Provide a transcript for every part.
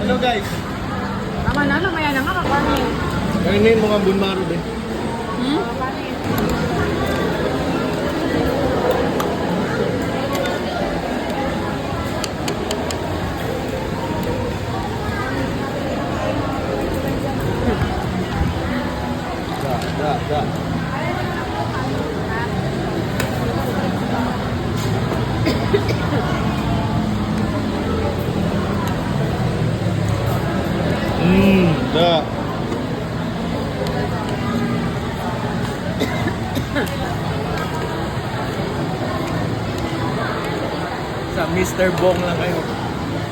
Hello guys. Tama na, mamaya na nga kakanin. Kainin mo nga bunmaro din. Da. Da. Sa Mr. Bong lang kayo.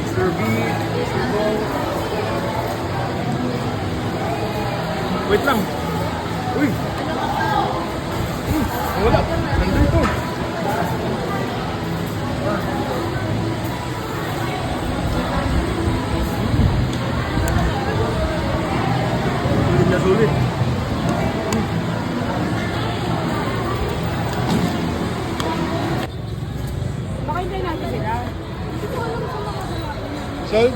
Mr. B, Mr. Bong. Wait lang. Uy! Wala. Nandito. Sulit na sulit. Baka hindi natin sila. Sold?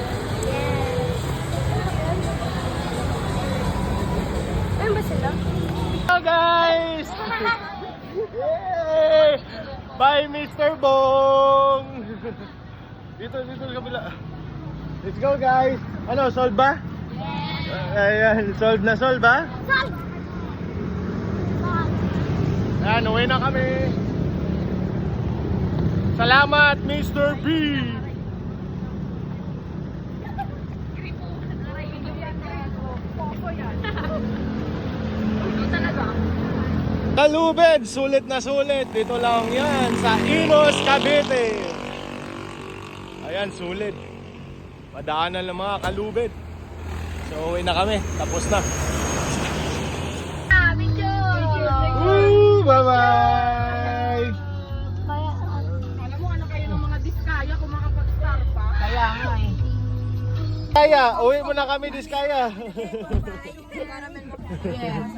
Ayun ba sila? Hello guys! Yay! Bye Mr. Bong! Dito sa kabila. Let's go guys! Ano, sold ba? Ayan, sold na sold ba? Ayan, uwi na kami. Salamat Mr. B! Kalubed, sulit na sulit. Dito lang yan sa Imus, Cavite. Ayan, sulit. Madaanan ng mga kalubed. So, uwi na kami. Tapos na. Woo! Bye-bye! Alam mo, ano kayo ng mga diskaya kung makapag-star pa? Kaya nga eh. Kaya, uwi mo na kami, Diskaya. Yes.